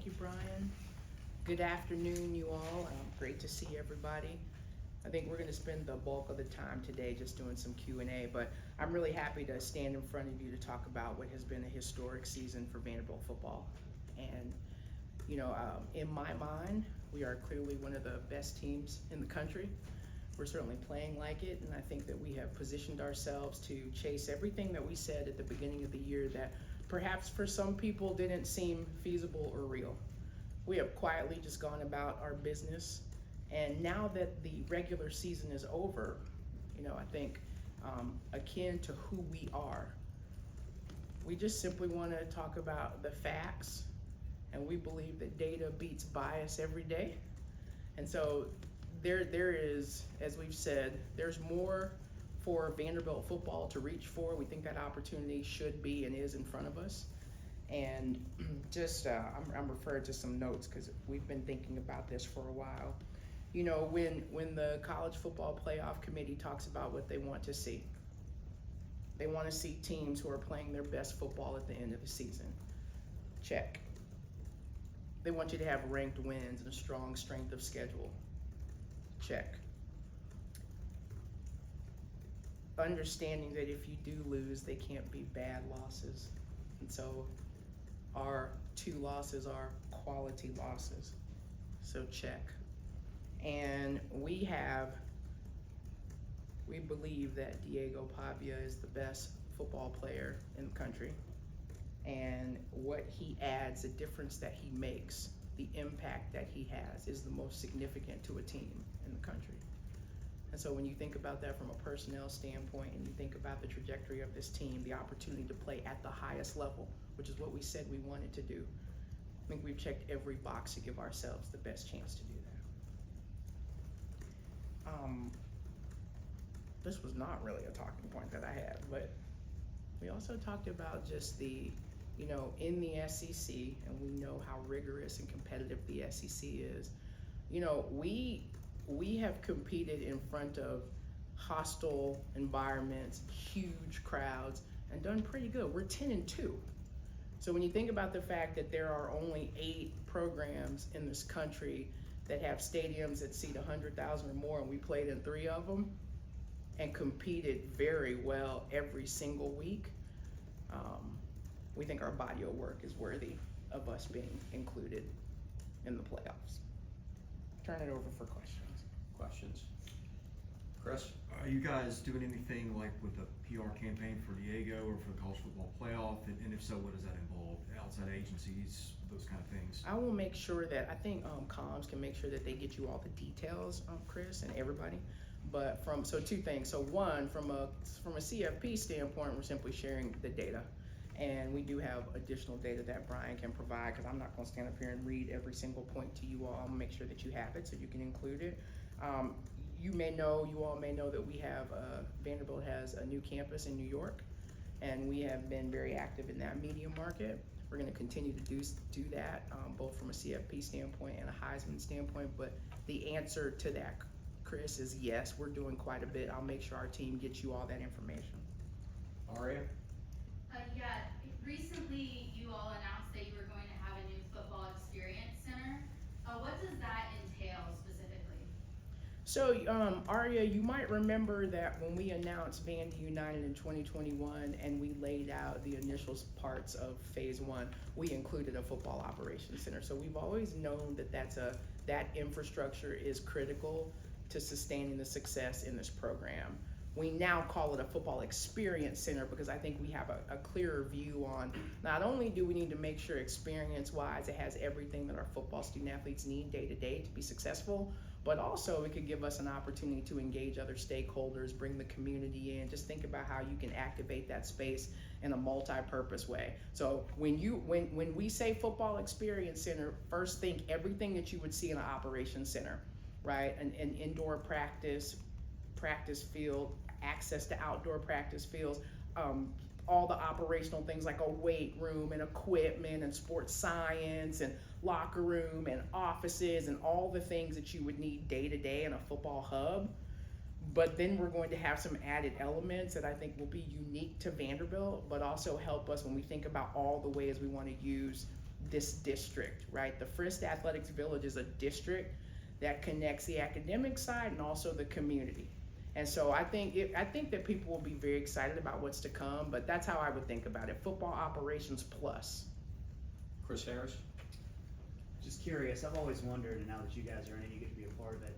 you, Brian. Good afternoon, you all. Great to see everybody. I think we're going to spend the bulk of the time today just doing some Q&A, but I'm really happy to stand in front of you to talk about what has been a historic season for Vanderbilt football. And, in my mind, we are clearly one of the best teams in the country. We're certainly playing like it, and I think that we have positioned ourselves to chase everything that we said at the beginning of the year that perhaps for some people didn't seem feasible or real. We have quietly just gone about our business, and now that the regular season is over, I think akin to who we are, we just simply want to talk about the facts, and we believe that data beats bias every day. And so there is, as we've said, there's more for Vanderbilt football to reach for. We think that opportunity should be and is in front of us. And I'm referring to some notes because we've been thinking about this for a while. When the college football playoff committee talks about what they want to see, they want to see teams who are playing their best football at the end of the season. Check. They want you to have ranked wins and a strong strength of schedule. Check. Understanding that if you do lose, they can't be bad losses. And so our 2 losses are quality losses. So check. And we believe that Diego Pavia is the best football player in the country. And what he adds, the difference that he makes, the impact that he has is the most significant to a team in the country. And so when you think about that from a personnel standpoint and you think about the trajectory of this team, the opportunity to play at the highest level, which is what we said we wanted to do, I think we've checked every box to give ourselves the best chance to do that. This was not really a talking point that I had, but we also talked about just the, in the SEC, and we know how rigorous and competitive the SEC is. We have competed in front of hostile environments, huge crowds, and done pretty good. We're 10-2. So when you think about the fact that there are only 8 programs in this country that have stadiums that seat 100,000 or more, and we played in 3 of them and competed very well every single week, we think our body of work is worthy of us being included in the playoffs. Turn it over for questions. Chris? Are you guys doing anything like with a PR campaign for Diego or for the college football playoff? And if so, what does that involve? Outside agencies, those kind of things? I will make sure that, I think comms can make sure that they get you all the details, Chris, and everybody. But 2 things. So one, from a CFP standpoint, we're simply sharing the data. And we do have additional data that Brian can provide, because I'm not going to stand up here and read every single point to you all. I'm going to make sure that you have it so you can include it. You all may know that we have, Vanderbilt has a new campus in New York, and we have been very active in that media market. We're going to continue to do that, both from a CFP standpoint and a Heisman standpoint. But the answer to that, Chris, is yes, we're doing quite a bit. I'll make sure our team gets you all that information. Aria? Yeah, recently you all announced that you were going to have a new football experience center. What does that entail specifically? So, Aria, you might remember that when we announced Vandy United in 2021 and we laid out the initial parts of phase 1, we included a football operations center. So we've always known that that infrastructure is critical to sustaining the success in this program. We now call it a football experience center because I think we have a clearer view on not only do we need to make sure experience-wise it has everything that our football student athletes need day to day to be successful, but also it could give us an opportunity to engage other stakeholders, bring the community in, just think about how you can activate that space in a multi-purpose way. So when we say football experience center, first think everything that you would see in an operations center, right? An indoor practice field, access to outdoor practice fields, all the operational things like a weight room and equipment and sports science and locker room and offices and all the things that you would need day to day in a football hub. But then we're going to have some added elements that I think will be unique to Vanderbilt, but also help us when we think about all the ways we want to use this district, right? The Frist Athletics Village is a district that connects the academic side and also the community. And so I think that people will be very excited about what's to come, but that's how I would think about it. Football operations plus. Chris Harris? Just curious, I've always wondered, and now that you guys are in it, you get to be a part of it,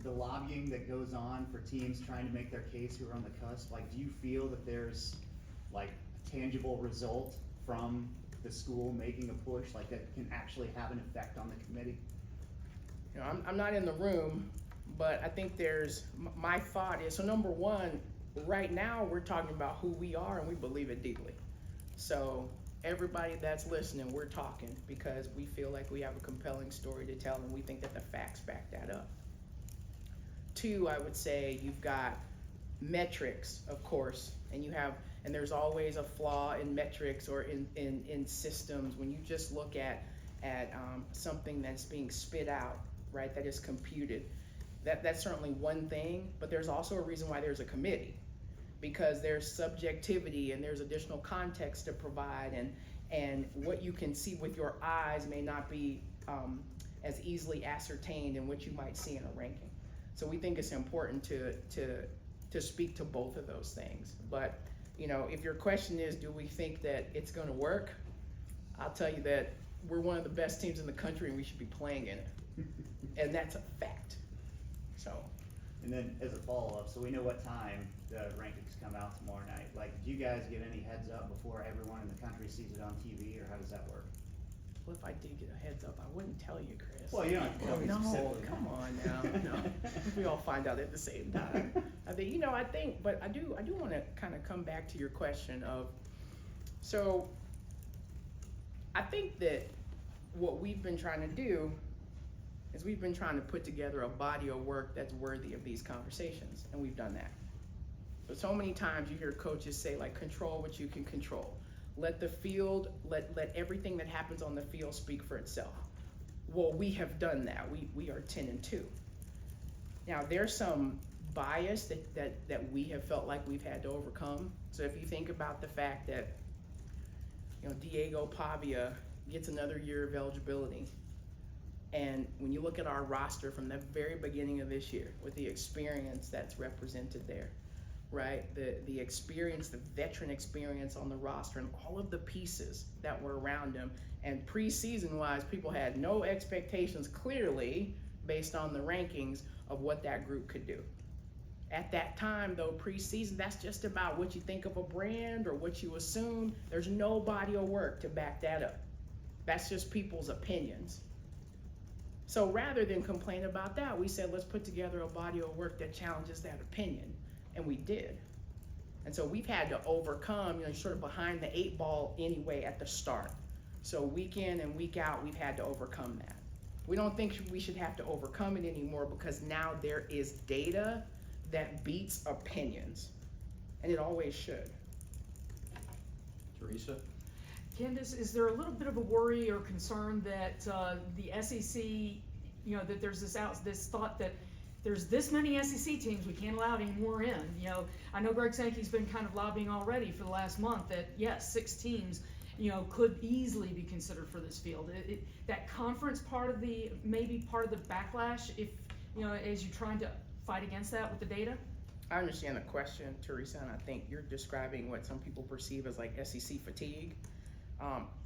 the lobbying that goes on for teams trying to make their case who are on the cusp, like, do you feel that there's, like, a tangible result from the school making a push, like, that can actually have an effect on the committee? You know, I'm not in the room, but I think my thought is, so number one, right now we're talking about who we are and we believe it deeply. So everybody that's listening, we're talking because we feel like we have a compelling story to tell and we think that the facts back that up. Two, I would say you've got metrics, of course, and there's always a flaw in metrics or in systems when you just look at something that's being spit out, right, that is computed. That's certainly one thing, but there's also a reason why there's a committee, because there's subjectivity and there's additional context to provide, and what you can see with your eyes may not be as easily ascertained in what you might see in a ranking. So we think it's important to speak to both of those things. But you know, if your question is, do we think that it's going to work? I'll tell you that we're one of the best teams in the country and we should be playing in it, and that's a fact. So. And then as a follow-up, so we know what time the rankings come out tomorrow night. Like, do you guys get any heads up before everyone in the country sees it on TV, or how does that work? Well, if I did get a heads up, I wouldn't tell you, Chris. Well, you don't have to tell me No, specifically. come on now. No, we all find out at the same time. I think, but I do want to kind of come back to your question of, so I think that what we've been trying to do is we've been trying to put together a body of work that's worthy of these conversations, and we've done that. But so many times you hear coaches say, like, control what you can control. Let the field, let everything that happens on the field speak for itself. Well, we have done that. We are 10-2. Now, there's some bias that we have felt like we've had to overcome. So if you think about the fact that, you know, Diego Pavia gets another year of eligibility, and when you look at our roster from the very beginning of this year with the experience that's represented there, right? The experience, the veteran experience on the roster and all of the pieces that were around him. And preseason wise, people had no expectations clearly based on the rankings of what that group could do. At that time though, preseason, that's just about what you think of a brand or what you assume. There's no body of work to back that up. That's just people's opinions. So rather than complain about that, we said, let's put together a body of work that challenges that opinion. And we did. And so we've had to overcome, you know, sort of behind the 8 ball anyway at the start. So week in and week out, we've had to overcome that. We don't think we should have to overcome it anymore because now there is data that beats opinions. And it always should. Teresa? Candice, is there a little bit of a worry or concern that the SEC, you know, that there's this thought that there's this many SEC teams, we can't allow any more in? You know, I know Greg Sankey's been kind of lobbying already for the last month that yes, 6 teams, you know, could easily be considered for this field. That conference maybe part of the backlash, if you know, as you're trying to fight against that with the data. I understand the question, Teresa, and I think you're describing what some people perceive as like SEC fatigue.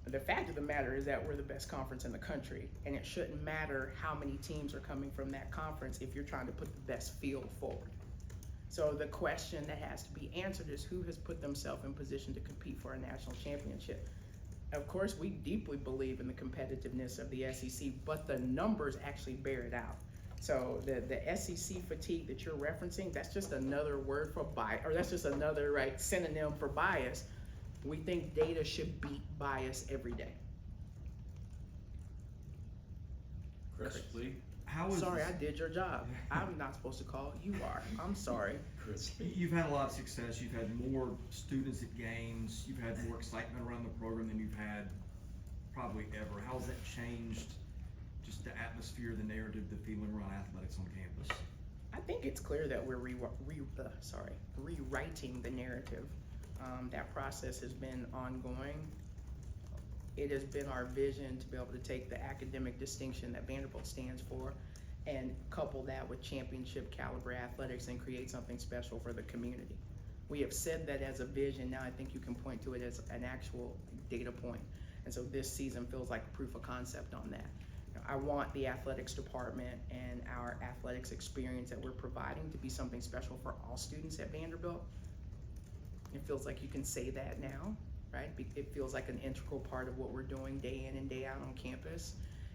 The fact of the matter is that we're the best conference in the country, and it shouldn't matter how many teams are coming from that conference if you're trying to put the best field forward. So the question that has to be answered is who has put themselves in position to compete for a national championship? Of course, we deeply believe in the competitiveness of the SEC, but the numbers actually bear it out. So the SEC fatigue that you're referencing, that's just another word for bias, or that's just another synonym for bias. We think data should beat bias every day. Chris Lee? Sorry, I did your job. I'm not supposed to call. You are. I'm sorry. Chris. You've had a lot of success. You've had more students at games. You've had more excitement around the program than you've had probably ever. How has that changed just the atmosphere, the narrative, the feeling around athletics on campus? I think it's clear that we're rewriting the narrative. That process has been ongoing. it has been our vision to be able to take the academic distinction that Vanderbilt stands for and couple that with championship caliber athletics and create something special for the community. We have said that as a vision. Now I think you can point to it as an actual data point. And so this season feels like proof of concept on that. I want the athletics department and our athletics experience that we're providing to be something special for all students at Vanderbilt. It feels like you can say that now, right? It feels like an integral part of what we're doing day in and day out on campus.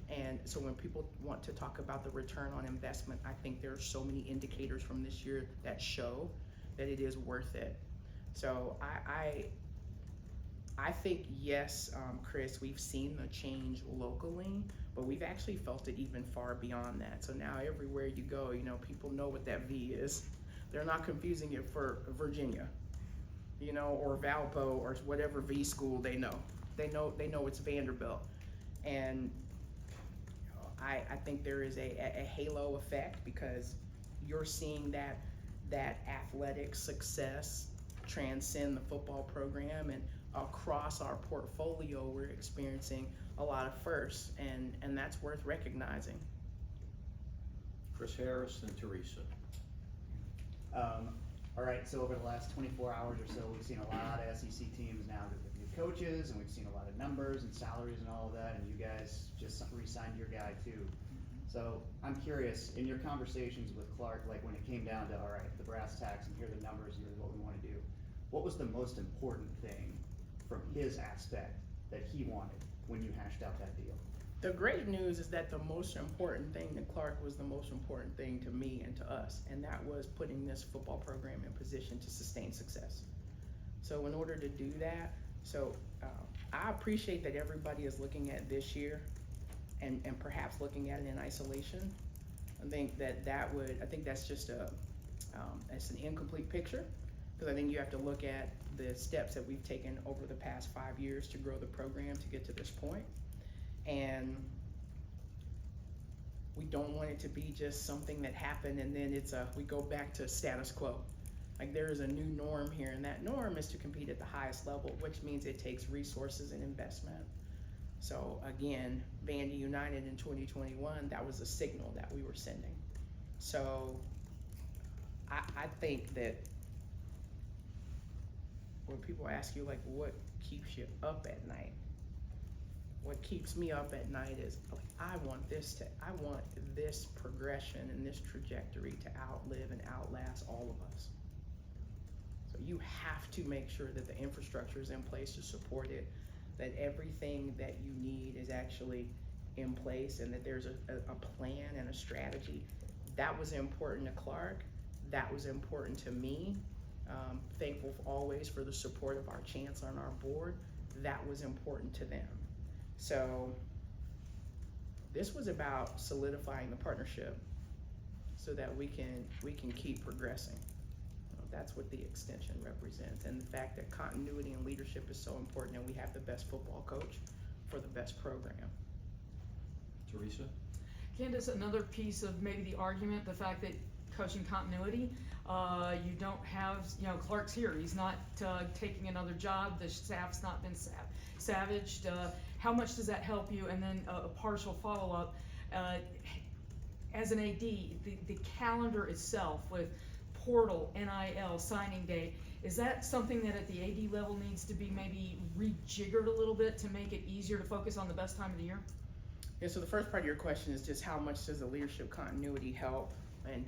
And so when people want to talk about the return on investment, I think there are so many indicators from this year that show that it is worth it. So I think, yes, Chris, we've seen the change locally, but we've actually felt it even far beyond that. So now everywhere you go, you know, people know what that V is. They're not confusing it for Virginia, you know, or Valpo or whatever V school they know. They know it's Vanderbilt. And I think there is a halo effect because you're seeing that athletic success transcend the football program, and across our portfolio we're experiencing a lot of firsts, and that's worth recognizing. Chris Harris and Teresa. All right, so over the last 24 hours or so, we've seen a lot of SEC teams now with new coaches, and we've seen a lot of numbers and salaries and all of that, and you guys just re-signed your guy too. So I'm curious, in your conversations with Clark, like when it came down to, all right, the brass tacks and here are the numbers, here's what we want to do, what was the most important thing from his aspect that he wanted when you hashed out that deal? The great news is that the most important thing to Clark was the most important thing to me and to us, and that was putting this football program in position to sustain success. So in order to do that, I appreciate that everybody is looking at this year and perhaps looking at it in isolation. I think that's just it's an incomplete picture, because I think you have to look at the steps that we've taken over the past 5 years to grow the program to get to this point. And we don't want it to be just something that happened and then we go back to status quo. Like, there is a new norm here, and that norm is to compete at the highest level, which means it takes resources and investment. So again, Vandy United in 2021, that was a signal that we were sending. So I think that when people ask you, like, what keeps you up at night? What keeps me up at night is, like, I want this progression and this trajectory to outlive and outlast all of us. So you have to make sure that the infrastructure is in place to support it, that everything that you need is actually in place, and that there's a plan and a strategy. That was important to Clark. That was important to me. Thankful always for the support of our chancellor and our board. That was important to them. So this was about solidifying the partnership so that we can keep progressing. That's what the extension represents, and the fact that continuity and leadership is so important, and we have the best football coach for the best program. Teresa. Candice, another piece of maybe the argument, the fact that coaching continuity, you don't have, Clark's here, he's not taking another job, the staff's not been savaged. How much does that help you? And then a partial follow-up, as an AD, the calendar itself with portal, NIL, signing day, is that something that at the AD level needs to be maybe rejiggered a little bit to make it easier to focus on the best time of the year? Yeah, so the first part of your question is just how much does the leadership continuity help? And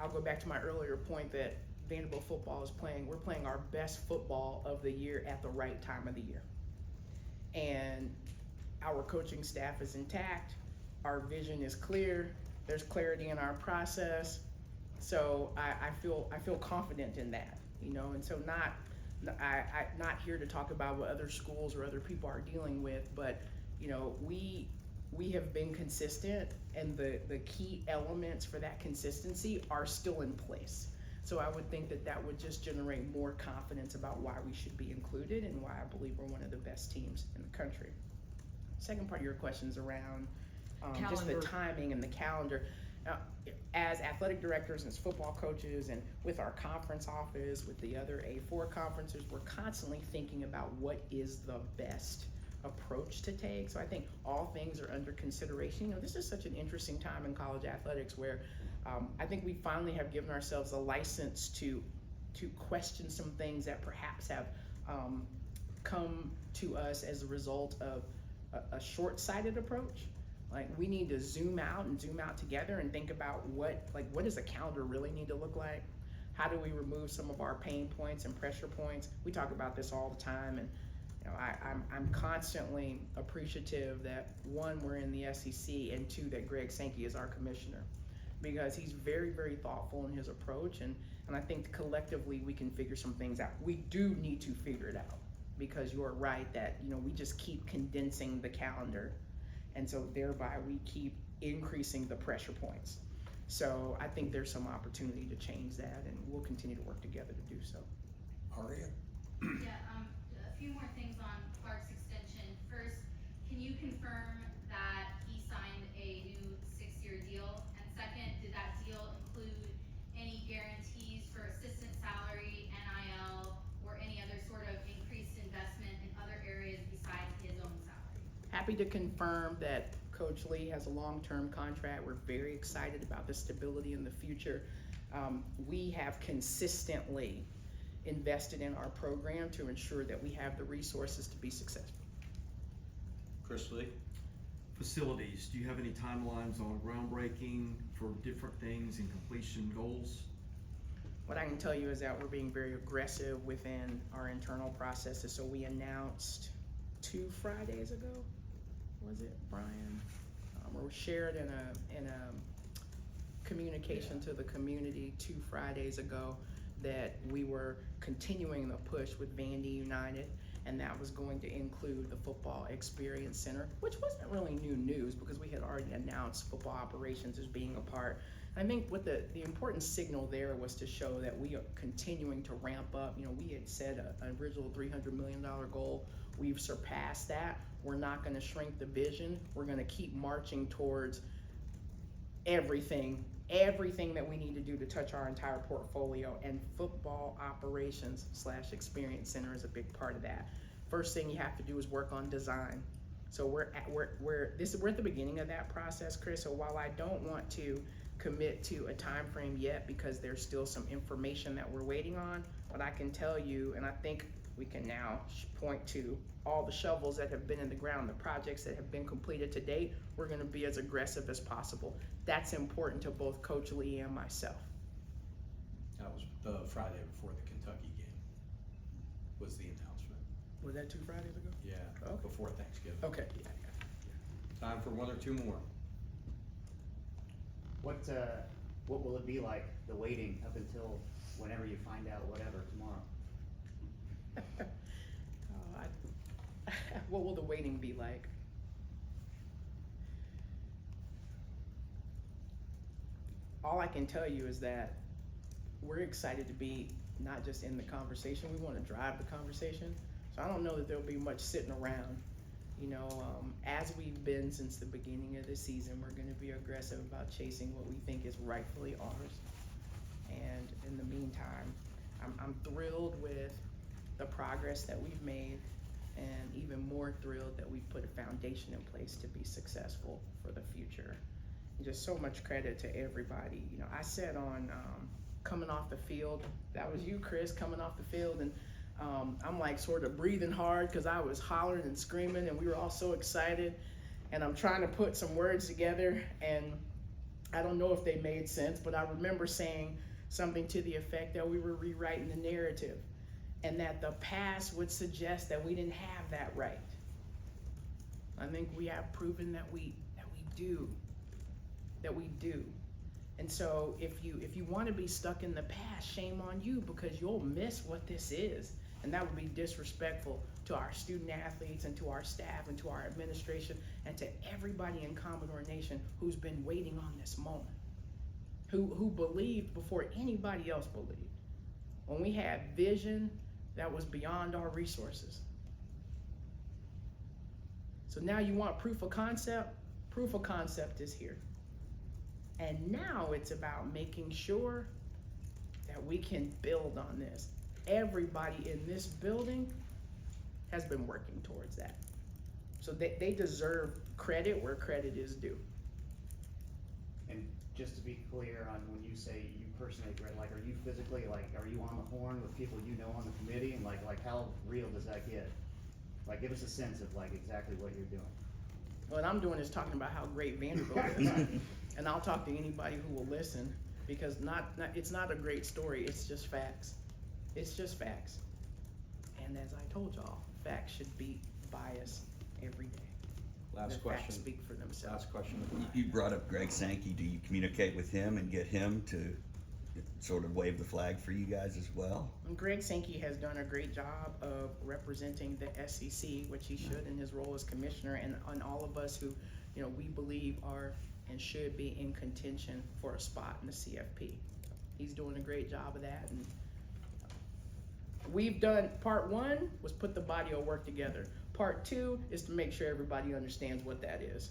I'll go back to my earlier point that Vanderbilt football we're playing our best football of the year at the right time of the year. And our coaching staff is intact, our vision is clear, there's clarity in our process. So I feel confident in that, and so not here to talk about what other schools or other people are dealing with, but we have been consistent, and the key elements for that consistency are still in place. So I would think that would just generate more confidence about why we should be included and why I believe we're one of the best teams in the country. Second part of your question is around just the timing and the calendar. Now, as athletic directors and as football coaches, and with our conference office, with the other A4 conferences, we're constantly thinking about what is the best approach to take. So I think all things are under consideration. You know, this is such an interesting time in college athletics where I think we finally have given ourselves a license to question some things that perhaps have come to us as a result of a short-sighted approach. Like, we need to zoom out together and think about what does a calendar really need to look like? How do we remove some of our pain points and pressure points? We talk about this all the time, and you know, I'm constantly appreciative that, one, we're in the SEC, and two, that Greg Sankey is our commissioner, because he's very, very thoughtful in his approach, and I think collectively we can figure some things out. We do need to figure it out, because you're right that, you know, we just keep condensing the calendar, and so thereby we keep increasing the pressure points. So I think there's some opportunity to change that, and we'll continue to work together to do so. Aria? Yeah, a few more things on Clark's extension. First, can you confirm that he signed a new 6-year deal? And second, did that deal include any guarantees for assistant salary, NIL, or any other sort of increased investment in other areas besides his own salary? Happy to confirm that Coach Lee has a long-term contract. We're very excited about the stability in the future. We have consistently invested in our program to ensure that we have the resources to be successful. Chris Lee? Facilities, do you have any timelines on groundbreaking for different things and completion goals? What I can tell you is that we're being very aggressive within our internal processes. So we announced 2 Fridays ago, was it, Brian? Or shared in a communication to the community 2 Fridays ago that we were continuing the push with Vandy United, and that was going to include the Football Experience Center, which wasn't really new news because we had already announced football operations as being a part. I think what the important signal there was to show that we are continuing to ramp up. You know, we had set an original $300 million goal. We've surpassed that. We're not going to shrink the vision. We're going to keep marching towards everything that we need to do to touch our entire portfolio, and football operations / experience center is a big part of that. First thing you have to do is work on design. So we're at the beginning of that process, Chris. So while I don't want to commit to a time frame yet because there's still some information that we're waiting on, what I can tell you, and I think we can now point to all the shovels that have been in the ground, the projects that have been completed to date. We're going to be as aggressive as possible. That's important to both Coach Lee and myself. That was the Friday before the Kentucky game, was the announcement. Was that 2 Fridays ago? Yeah, Okay. before Thanksgiving. Okay. Time for 1 or 2 more. What will it be like, the waiting up until whenever you find out whatever tomorrow? What will the waiting be like? All I can tell you is that we're excited to be not just in the conversation, we want to drive the conversation. So I don't know that there'll be much sitting around. You know, as we've been since the beginning of the season, we're going to be aggressive about chasing what we think is rightfully ours. And in the meantime, I'm thrilled with the progress that we've made, and even more thrilled that we've put a foundation in place to be successful for the future. And just so much credit to everybody. You know, I said on coming off the field, that was you, Chris, coming off the field, and I'm like sort of breathing hard because I was hollering and screaming, and we were all so excited. And I'm trying to put some words together, and I don't know if they made sense, but I remember saying something to the effect that we were rewriting the narrative, and that the past would suggest that we didn't have that right. I think we have proven that we do. And so if you want to be stuck in the past, shame on you, because you'll miss what this is. And that would be disrespectful to our student athletes and to our staff and to our administration and to everybody in Commodore Nation who's been waiting on this moment, who believed before anybody else believed. When we had vision that was beyond our resources. So now you want proof of concept? Proof of concept is here. And now it's about making sure that we can build on this. Everybody in this building has been working towards that. So they deserve credit where credit is due. And just to be clear on when you say you personally, Brett, like, are you physically, like, are you on the horn with people you know on the committee, and like how real does that get? Like, give us a sense of like exactly what you're doing. What I'm doing is talking about how great Vanderbilt is, and I'll talk to anybody who will listen, because it's not a great story, it's just facts. It's just facts. And as I told y'all, facts should beat bias every day. Last The question. facts speak for themselves. Last question. You brought up Greg Sankey. Do you communicate with him and get him to sort of wave the flag for you guys as well? And Greg Sankey has done a great job of representing the SEC, which he should in his role as commissioner, and all of us who, we believe are and should be in contention for a spot in the CFP. He's doing a great job of that, and we've done, part one was put the body of work together. Part two is to make sure everybody understands what that is.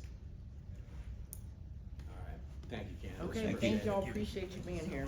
All right. Thank you, Candice. Okay, Thank thank you. y'all, appreciate you being here.